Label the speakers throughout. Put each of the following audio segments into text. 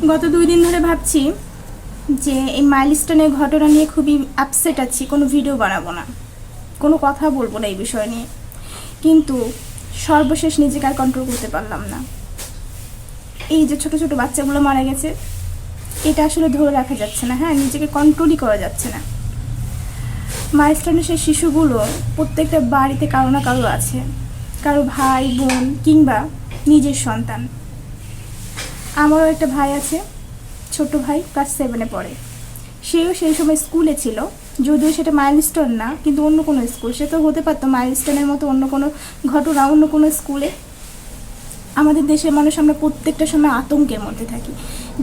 Speaker 1: গত 2 দিন ধরে ভাবছি যে এই মাইলস্টোনের ঘটনা নিয়ে খুবই আপসেট আছি, কোনো ভিডিও বানাবো না, কোনো কথা বলবো না এই বিষয় নিয়ে। কিন্তু সর্বশেষ নিজেকে আর কন্ট্রোল করতে পারলাম না। এই যে ছোট ছোট বাচ্চাগুলো মারা গেছে, এটা আসলে ধরে রাখা যাচ্ছে না। হ্যাঁ, নিজেকে কন্ট্রোলই করা যাচ্ছে না। মাইলস্টোনের সেই শিশুগুলো প্রত্যেকটা বাড়িতে কারো না কারো আছে, কারো ভাই বোন কিংবা নিজের সন্তান। আমারও একটা ভাই আছে, ছোট ভাই, ক্লাস 7-এ পড়ে। সেও সেই সময় স্কুলে ছিল, যদিও সেটা মাইলস্টোন না, কিন্তু অন্য কোনো স্কুল। সে তো হতে পারতো মাইলস্টোনের মতো অন্য কোনো ঘটনা অন্য কোনো স্কুলে। আমাদের দেশের মানুষ আমরা প্রত্যেকটা সময় আতঙ্কের মধ্যে থাকি।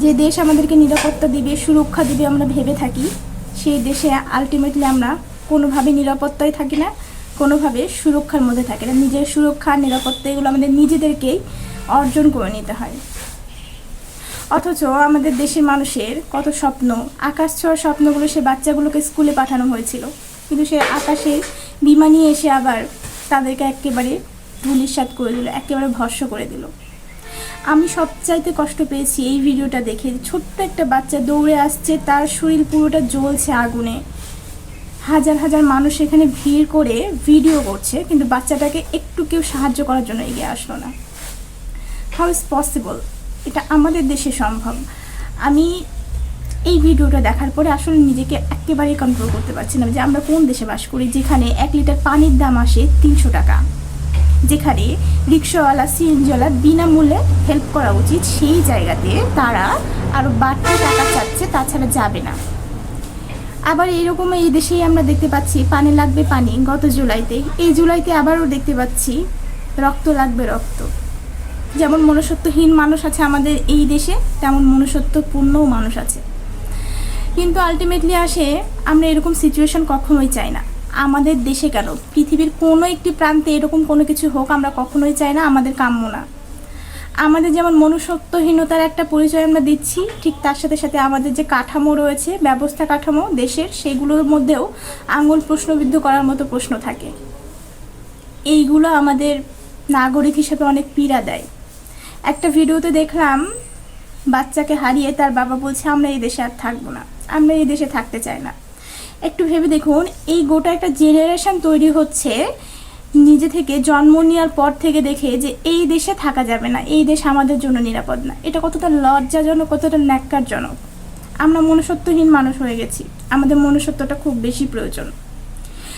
Speaker 1: যে দেশ আমাদেরকে নিরাপত্তা দিবে, সুরক্ষা দিবে আমরা ভেবে থাকি, সেই দেশে আলটিমেটলি আমরা কোনোভাবে নিরাপত্তায় থাকি না, কোনোভাবে সুরক্ষার মধ্যে থাকি না। নিজের সুরক্ষা, নিরাপত্তা এগুলো আমাদের নিজেদেরকেই অর্জন করে নিতে হয়। অথচ আমাদের দেশের মানুষের কত স্বপ্ন, আকাশ ছোঁয়ার স্বপ্নগুলো, সে বাচ্চাগুলোকে স্কুলে পাঠানো হয়েছিল, কিন্তু সে আকাশে বিমান নিয়ে এসে আবার তাদেরকে একেবারে ধূলিসাৎ করে দিল, একেবারে ভস্ম করে দিল। আমি সবচাইতে কষ্ট পেয়েছি এই ভিডিওটা দেখে। ছোট্ট একটা বাচ্চা দৌড়ে আসছে, তার শরীর পুরোটা জ্বলছে আগুনে, হাজার হাজার মানুষ এখানে ভিড় করে ভিডিও করছে, কিন্তু বাচ্চাটাকে একটু কেউ সাহায্য করার জন্য এগিয়ে আসলো না। How is possible? এটা আমাদের দেশে সম্ভব? আমি এই ভিডিওটা দেখার পরে আসলে নিজেকে একেবারেই কন্ট্রোল করতে পারছি না যে আমরা কোন দেশে বাস করি, যেখানে 1 লিটার পানির দাম আসে 300 টাকা, যেখানে রিক্সাওয়ালা, সিএনজিওয়ালা বিনামূল্যে হেল্প করা উচিত, সেই জায়গাতে তারা আরও বাড়তি টাকা চাচ্ছে, তাছাড়া যাবে না। আবার এইরকম এই দেশেই আমরা দেখতে পাচ্ছি পানি লাগবে পানি, গত জুলাইতে, এই জুলাইতে আবারও দেখতে পাচ্ছি রক্ত লাগবে রক্ত। যেমন মনুষ্যত্বহীন মানুষ আছে আমাদের এই দেশে, তেমন মনুষ্যত্বপূর্ণও মানুষ আছে। কিন্তু আলটিমেটলি আসে আমরা এরকম সিচুয়েশন কখনোই চাই না। আমাদের দেশে কেন, পৃথিবীর কোনো একটি প্রান্তে এরকম কোনো কিছু হোক আমরা কখনোই চাই না, আমাদের কাম্য না। আমাদের যেমন মনুষ্যত্বহীনতার একটা পরিচয় আমরা দিচ্ছি, ঠিক তার সাথে সাথে আমাদের যে কাঠামো রয়েছে, ব্যবস্থা কাঠামো দেশের, সেগুলোর মধ্যেও আঙুল প্রশ্নবিদ্ধ করার মতো প্রশ্ন থাকে। এইগুলো আমাদের নাগরিক হিসেবে অনেক পীড়া দেয়। একটা ভিডিওতে দেখলাম বাচ্চাকে হারিয়ে তার বাবা বলছে আমরা এই দেশে আর থাকবো না, আমরা এই দেশে থাকতে চাই না। একটু ভেবে দেখুন, এই গোটা একটা জেনারেশন তৈরি হচ্ছে নিজে থেকে জন্ম নেওয়ার পর থেকে দেখে যে এই দেশে থাকা যাবে না, এই দেশ আমাদের জন্য নিরাপদ না। এটা কতটা লজ্জাজনক, কতটা ন্যাক্কারজনক। আমরা মনুষ্যত্বহীন মানুষ হয়ে গেছি, আমাদের মনুষ্যত্বটা খুব বেশি প্রয়োজন।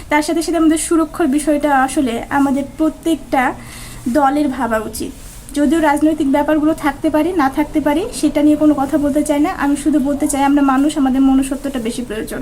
Speaker 1: তার সাথে সাথে আমাদের সুরক্ষার বিষয়টা আসলে আমাদের প্রত্যেকটা দলের ভাবা উচিত। যদিও রাজনৈতিক ব্যাপারগুলো থাকতে পারে, না থাকতে পারে, সেটা নিয়ে কোনো কথা বলতে চাই না। আমি শুধু বলতে চাই আমরা মানুষ, আমাদের মনুষ্যত্বটা বেশি প্রয়োজন।